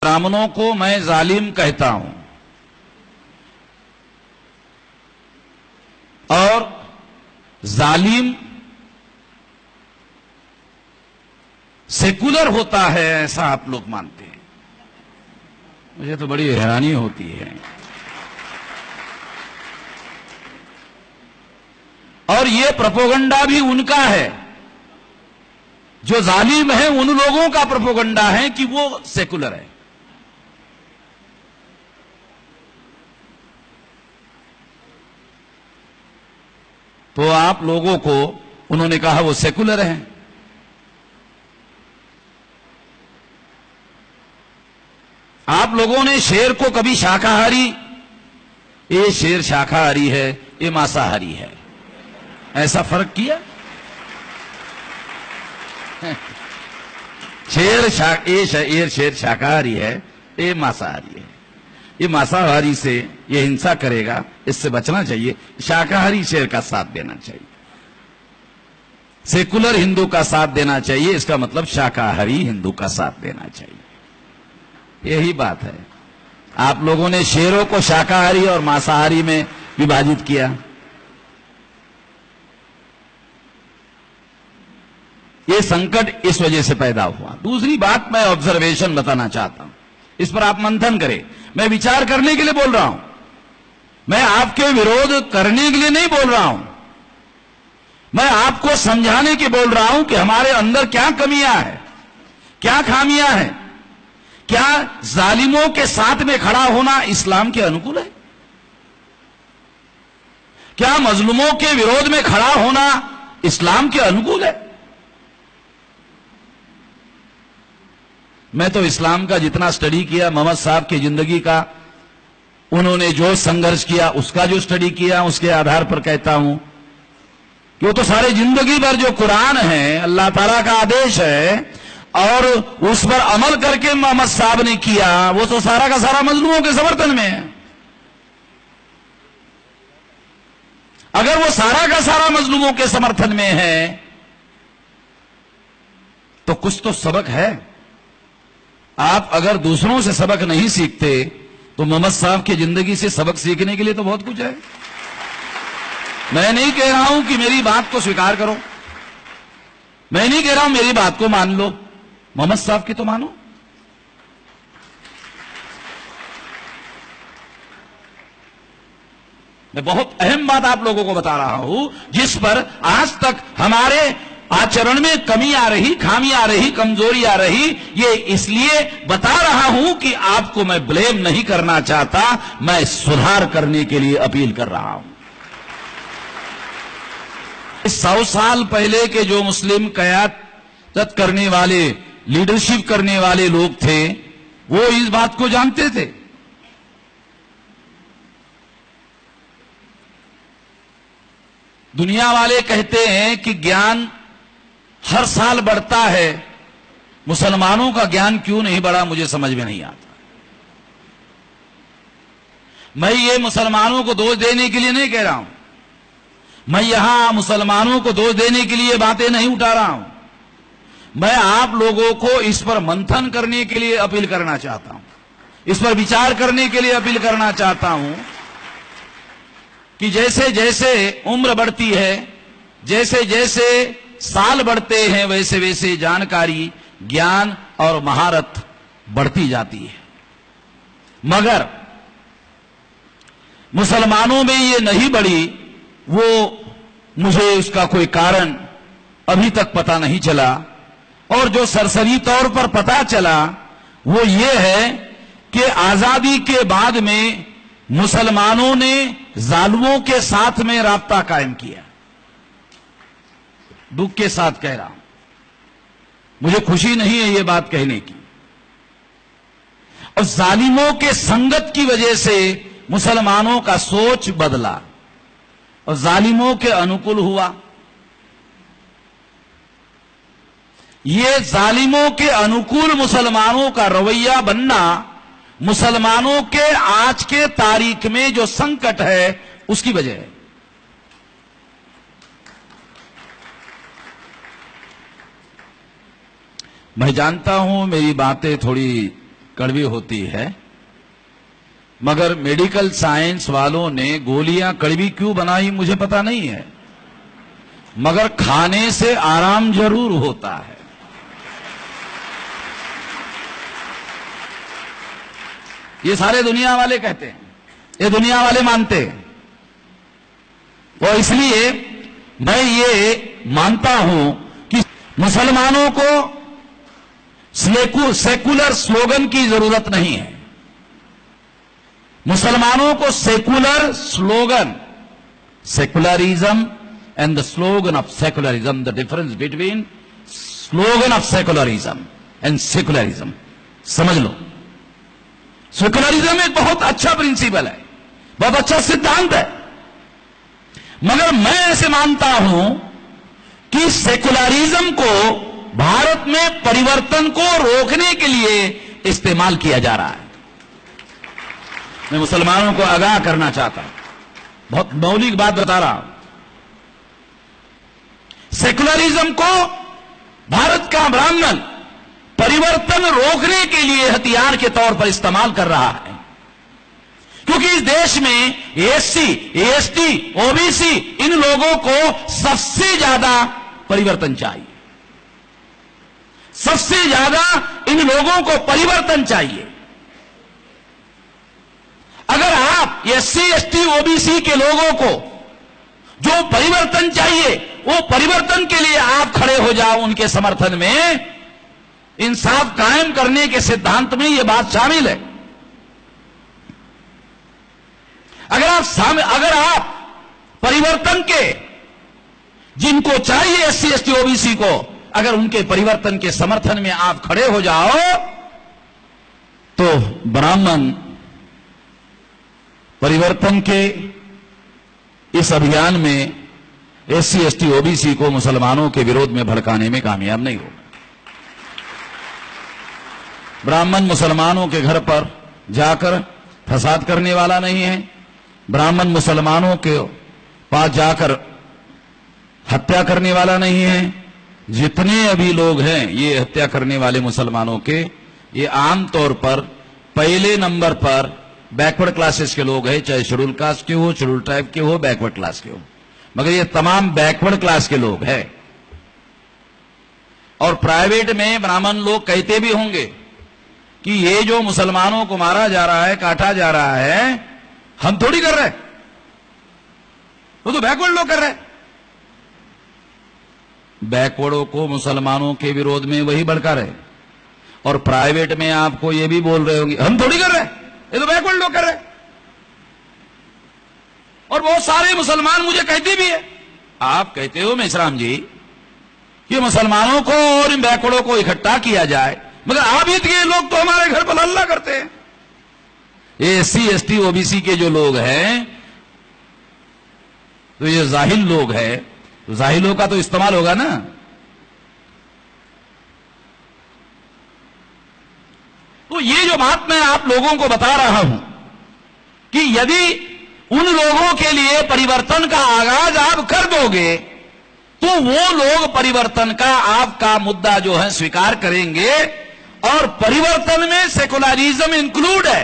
ब्राह्मणों को मैं जालिम कहता हूं और जालिम सेकुलर होता है, ऐसा आप लोग मानते हैं। मुझे तो बड़ी हैरानी होती है। और ये प्रोपोगंडा भी उनका है, जो जालिम है उन लोगों का प्रोपोगंडा है कि वो सेकुलर है। तो आप लोगों को उन्होंने कहा वो सेकुलर है। आप लोगों ने शेर को कभी शाकाहारी, ये शेर शाकाहारी है, ये मांसाहारी है, ऐसा फर्क किया? शेर शाकाहारी है, ये मांसाहारी है। ये मांसाहारी से ये हिंसा करेगा, इससे बचना चाहिए। शाकाहारी शेर का साथ देना चाहिए, सेकुलर हिंदू का साथ देना चाहिए। इसका मतलब शाकाहारी हिंदू का साथ देना चाहिए। यही बात है। आप लोगों ने शेरों को शाकाहारी और मांसाहारी में विभाजित किया। यह संकट इस वजह से पैदा हुआ। दूसरी बात मैं ऑब्जर्वेशन बताना चाहता हूं, इस पर आप मंथन करें। मैं विचार करने के लिए बोल रहा हूं, मैं आपके विरोध करने के लिए नहीं बोल रहा हूं। मैं आपको समझाने के बोल रहा हूं कि हमारे अंदर क्या कमियां हैं, क्या खामियां हैं। क्या जालिमों के साथ में खड़ा होना इस्लाम के अनुकूल है? क्या मजलूमों के विरोध में खड़ा होना इस्लाम के अनुकूल है? मैं तो इस्लाम का जितना स्टडी किया, मोहम्मद साहब की जिंदगी का, उन्होंने जो संघर्ष किया उसका जो स्टडी किया, उसके आधार पर कहता हूं कि वो तो सारे जिंदगी भर जो कुरान है, अल्लाह ताला का आदेश है और उस पर अमल करके मोहम्मद साहब ने किया, वो तो सारा का सारा मजलूमों के समर्थन में है। अगर वो सारा का सारा मजलूमों के समर्थन में है तो कुछ तो सबक है। आप अगर दूसरों से सबक नहीं सीखते तो मोहम्मद साहब की जिंदगी से सबक सीखने के लिए तो बहुत कुछ है। मैं नहीं कह रहा हूं कि मेरी बात को स्वीकार करो, मैं नहीं कह रहा हूं मेरी बात को मान लो, मोहम्मद साहब की तो मानो। मैं बहुत अहम बात आप लोगों को बता रहा हूं, जिस पर आज तक हमारे आचरण में कमी आ रही, खामी आ रही, कमजोरी आ रही। ये इसलिए बता रहा हूं कि आपको मैं ब्लेम नहीं करना चाहता, मैं सुधार करने के लिए अपील कर रहा हूं। 100 साल पहले के जो मुस्लिम क़यादत करने वाले, लीडरशिप करने वाले लोग थे, वो इस बात को जानते थे। दुनिया वाले कहते हैं कि ज्ञान हर साल बढ़ता है, मुसलमानों का ज्ञान क्यों नहीं बढ़ा, मुझे समझ में नहीं आता। मैं ये मुसलमानों को दोष देने के लिए नहीं कह रहा हूं, मैं यहां मुसलमानों को दोष देने के लिए बातें नहीं उठा रहा हूं। मैं आप लोगों को इस पर मंथन करने के लिए अपील करना चाहता हूं, इस पर विचार करने के लिए अपील करना चाहता हूं कि जैसे जैसे उम्र बढ़ती है, जैसे जैसे साल बढ़ते हैं, वैसे वैसे जानकारी, ज्ञान और महारत बढ़ती जाती है। मगर मुसलमानों में ये नहीं बढ़ी, वो मुझे उसका कोई कारण अभी तक पता नहीं चला। और जो सरसरी तौर पर पता चला वो ये है कि आजादी के बाद में मुसलमानों ने जालिमों के साथ में राब्ता कायम किया। दुख के साथ कह रहा हूं, मुझे खुशी नहीं है ये बात कहने की। और जालिमों के संगत की वजह से मुसलमानों का सोच बदला और जालिमों के अनुकूल हुआ। ये जालिमों के अनुकूल मुसलमानों का रवैया बनना मुसलमानों के आज के तारीख में जो संकट है उसकी वजह है। मैं जानता हूं मेरी बातें थोड़ी कड़वी होती है, मगर मेडिकल साइंस वालों ने गोलियां कड़वी क्यों बनाई मुझे पता नहीं है, मगर खाने से आराम जरूर होता है। ये सारे दुनिया वाले कहते हैं, ये दुनिया वाले मानते हैं। और इसलिए मैं ये मानता हूं कि मुसलमानों को सेकुलर स्लोगन की जरूरत नहीं है। मुसलमानों को secular slogan, secularism and the slogan of secularism, the difference between slogan of secularism and secularism समझ लो। सेकुलरिज्म एक बहुत अच्छा प्रिंसिपल है, बहुत अच्छा सिद्धांत है, मगर मैं ऐसे मानता हूं कि सेकुलरिज्म को भारत में परिवर्तन को रोकने के लिए इस्तेमाल किया जा रहा है। मैं मुसलमानों को आगाह करना चाहता हूं, बहुत मौलिक बात बता रहा हूं। सेकुलरिज्म को भारत का ब्राह्मण परिवर्तन रोकने के लिए हथियार के तौर पर इस्तेमाल कर रहा है, क्योंकि इस देश में एससी, एसटी, ओबीसी इन लोगों को सबसे ज्यादा परिवर्तन चाहिए, सबसे ज्यादा इन लोगों को परिवर्तन चाहिए। अगर आप एससी, एसटी, ओबीसी के लोगों को जो परिवर्तन चाहिए वो परिवर्तन के लिए आप खड़े हो जाओ, उनके समर्थन में, इंसाफ कायम करने के सिद्धांत में यह बात शामिल है। अगर आप परिवर्तन के, जिनको चाहिए एससी, एसटी, ओबीसी को, अगर उनके परिवर्तन के समर्थन में आप खड़े हो जाओ तो ब्राह्मण परिवर्तन के इस अभियान में एससी, एसटी, ओबीसी को मुसलमानों के विरोध में भड़काने में कामयाब नहीं होगा। ब्राह्मण मुसलमानों के घर पर जाकर फसाद करने वाला नहीं है, ब्राह्मण मुसलमानों के पास जाकर हत्या करने वाला नहीं है। जितने अभी लोग हैं ये हत्या करने वाले मुसलमानों के, ये आमतौर पर पहले नंबर पर बैकवर्ड क्लासेस के लोग हैं, चाहे शेड्यूल कास्ट के हो, शेड्यूल ट्राइब के हो, बैकवर्ड क्लास के हो, मगर ये तमाम बैकवर्ड क्लास के लोग हैं। और प्राइवेट में ब्राह्मण लोग कहते भी होंगे कि ये जो मुसलमानों को मारा जा रहा है, काटा जा रहा है, हम थोड़ी कर रहे, वो तो बैकवर्ड लोग कर रहे हैं। बैकवर्डों को मुसलमानों के विरोध में वही भड़का रहे, और प्राइवेट में आपको ये भी बोल रहे होंगे हम थोड़ी कर रहे, ये तो बैकवर्ड लोग कर रहे। और बहुत सारे मुसलमान मुझे कहते भी है, आप कहते हो मेसराम जी कि मुसलमानों को और इन बैकवर्डों को इकट्ठा किया जाए, मगर आप ही के लोग तो हमारे घर पर हल्ला करते हैं। ये एससी, एसटी, ओबीसी के जो लोग हैं तो ये जाहिल लोग हैं, तो जाहिलों का तो इस्तेमाल होगा ना। तो ये जो बात मैं आप लोगों को बता रहा हूं कि यदि उन लोगों के लिए परिवर्तन का आगाज आप कर दोगे तो वो लोग परिवर्तन का आपका मुद्दा जो है स्वीकार करेंगे, और परिवर्तन में सेकुलरिज्म इंक्लूड है।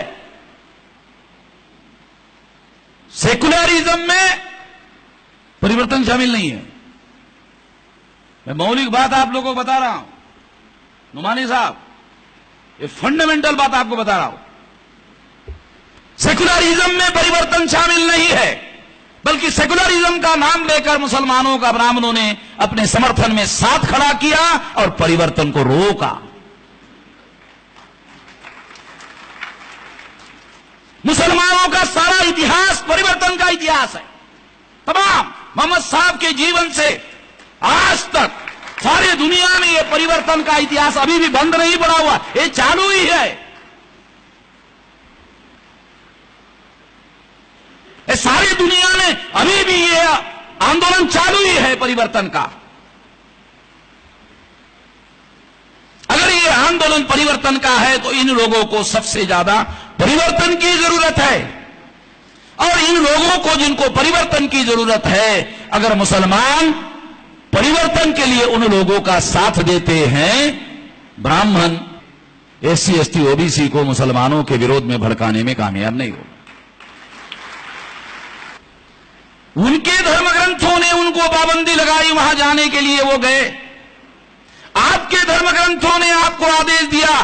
सेकुलरिज्म में परिवर्तन शामिल नहीं है। मैं मौलिक बात आप लोगों को बता रहा हूं नुमानी साहब, ये फंडामेंटल बात आपको बता रहा हूं। सेकुलरिज्म में परिवर्तन शामिल नहीं है, बल्कि सेकुलरिज्म का नाम लेकर मुसलमानों का ब्राह्मणों ने अपने समर्थन में साथ खड़ा किया और परिवर्तन को रोका। मुसलमानों का सारा इतिहास परिवर्तन का इतिहास है। तमाम मोहम्मद साहब के जीवन से आज तक सारी दुनिया में ये परिवर्तन का इतिहास अभी भी बंद नहीं पड़ा हुआ, ये चालू ही है। ये सारी दुनिया में अभी भी ये आंदोलन चालू ही है परिवर्तन का। अगर ये आंदोलन परिवर्तन का है तो इन लोगों को सबसे ज्यादा परिवर्तन की जरूरत है, और इन लोगों को जिनको परिवर्तन की जरूरत है, अगर मुसलमान परिवर्तन के लिए उन लोगों का साथ देते हैं, ब्राह्मण SC ST OBC को मुसलमानों के विरोध में भड़काने में कामयाब नहीं होगा। उनके धर्म ग्रंथों ने उनको पाबंदी लगाई, वहां जाने के लिए वो गए। आपके धर्म ग्रंथों ने आपको आदेश दिया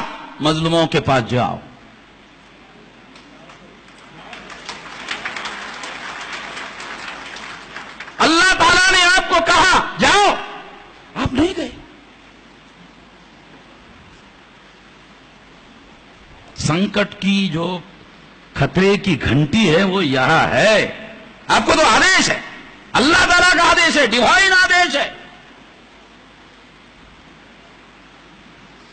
मजलूमों के पास जाओ। अल्लाह ताला ने आपको कहा जाओ, आप नहीं गए। संकट की जो खतरे की घंटी है वो यहां है। आपको तो आदेश है, अल्लाह ताला का आदेश है, डिवाइन आदेश है।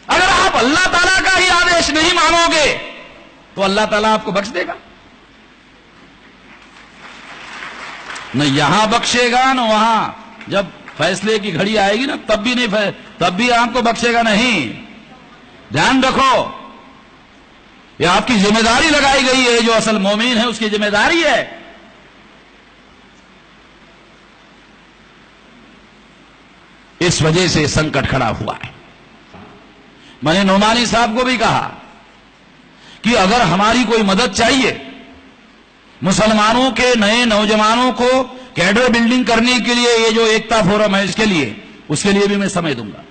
अगर आप अल्लाह ताला का ही आदेश नहीं मानोगे तो अल्लाह ताला आपको बख्श देगा? न यहां बख्शेगा न वहां। जब फैसले की घड़ी आएगी ना तब भी नहीं, तब भी आपको बख्शेगा नहीं। ध्यान रखो, यह आपकी जिम्मेदारी लगाई गई है। जो असल मोमिन है उसकी जिम्मेदारी है। इस वजह से संकट खड़ा हुआ है। मैंने नोमानी साहब को भी कहा कि अगर हमारी कोई मदद चाहिए मुसलमानों के नए नौजवानों को कैडर बिल्डिंग करने के लिए, ये जो एकता फोरम है इसके लिए, उसके लिए भी मैं समय दूंगा।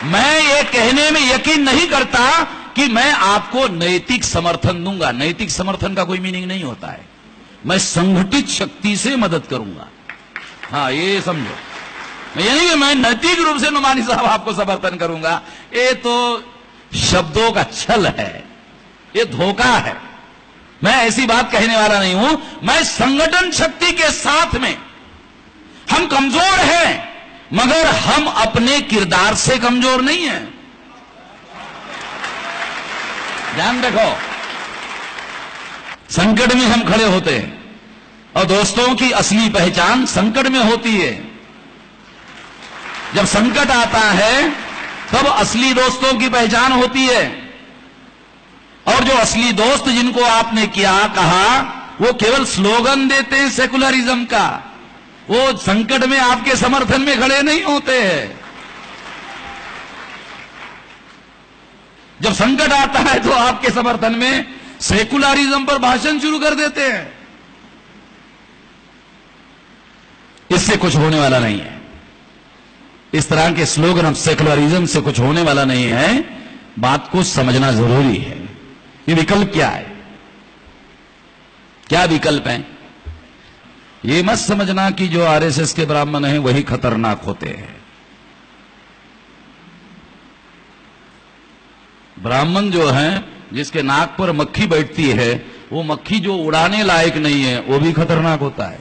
मैं ये कहने में यकीन नहीं करता कि मैं आपको नैतिक समर्थन दूंगा। नैतिक समर्थन का कोई मीनिंग नहीं होता है। मैं संगठित शक्ति से मदद करूंगा। हाँ, ये समझो। ये नहीं कि मैं नैतिक रूप से नुमानी साहब आपको समर्थन करूंगा। ये तो शब्दों का छल है, ये धोखा है। मैं ऐसी बात कहने वाला नहीं हूं। मैं संगठन शक्ति के साथ में, हम कमजोर हैं मगर हम अपने किरदार से कमजोर नहीं हैं। ध्यान रखो, संकट में हम खड़े होते हैं और दोस्तों की असली पहचान संकट में होती है। जब संकट आता है तब असली दोस्तों की पहचान होती है। और जो असली दोस्त जिनको आपने क्या कहा, वो केवल स्लोगन देते हैं सेकुलरिज्म का। वो संकट में आपके समर्थन में खड़े नहीं होते हैं। जब संकट आता है तो आपके समर्थन में सेकुलरिज्म पर भाषण शुरू कर देते हैं। इससे कुछ होने वाला नहीं है। इस तरह के स्लोगन ऑफ सेकुलरिज्म से कुछ होने वाला नहीं है। बात को समझना जरूरी है। ये विकल्प क्या है? क्या विकल्प है? ये मत समझना कि जो आरएसएस के ब्राह्मण हैं वही खतरनाक होते हैं। ब्राह्मण जो हैं, जिसके नाक पर मक्खी बैठती है, वो मक्खी जो उड़ाने लायक नहीं है वो भी खतरनाक होता है।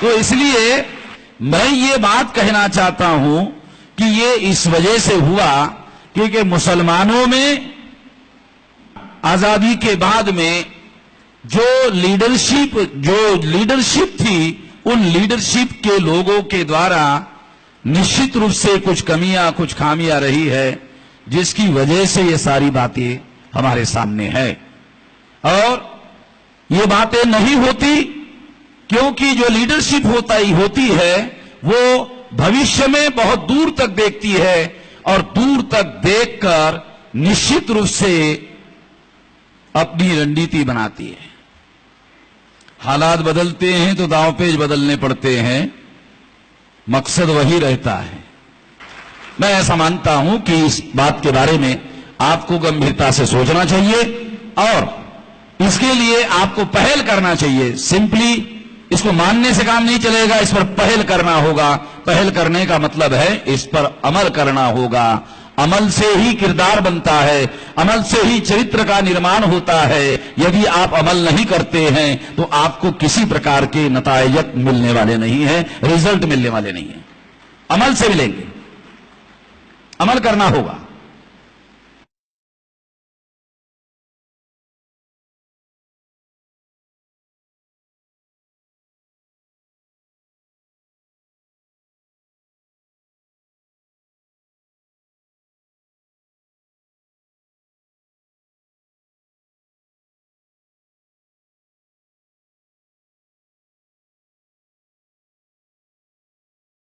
तो इसलिए मैं ये बात कहना चाहता हूं कि ये इस वजह से हुआ क्योंकि मुसलमानों में आजादी के बाद में जो लीडरशिप थी, उन लीडरशिप के लोगों के द्वारा निश्चित रूप से कुछ कमियां, कुछ खामियां रही है, जिसकी वजह से ये सारी बातें हमारे सामने है। और ये बातें नहीं होती क्योंकि जो लीडरशिप होती है वो भविष्य में बहुत दूर तक देखती है और दूर तक देखकर निश्चित रूप से अपनी रणनीति बनाती है। हालात बदलते हैं तो दांवपेच बदलने पड़ते हैं, मकसद वही रहता है। मैं ऐसा मानता हूं कि इस बात के बारे में आपको गंभीरता से सोचना चाहिए और इसके लिए आपको पहल करना चाहिए। सिंपली इसको मानने से काम नहीं चलेगा, इस पर पहल करना होगा। पहल करने का मतलब है इस पर अमल करना होगा। अमल से ही किरदार बनता है, अमल से ही चरित्र का निर्माण होता है। यदि आप अमल नहीं करते हैं तो आपको किसी प्रकार के नतायज मिलने वाले नहीं है, रिजल्ट मिलने वाले नहीं है। अमल से मिलेंगे, अमल करना होगा।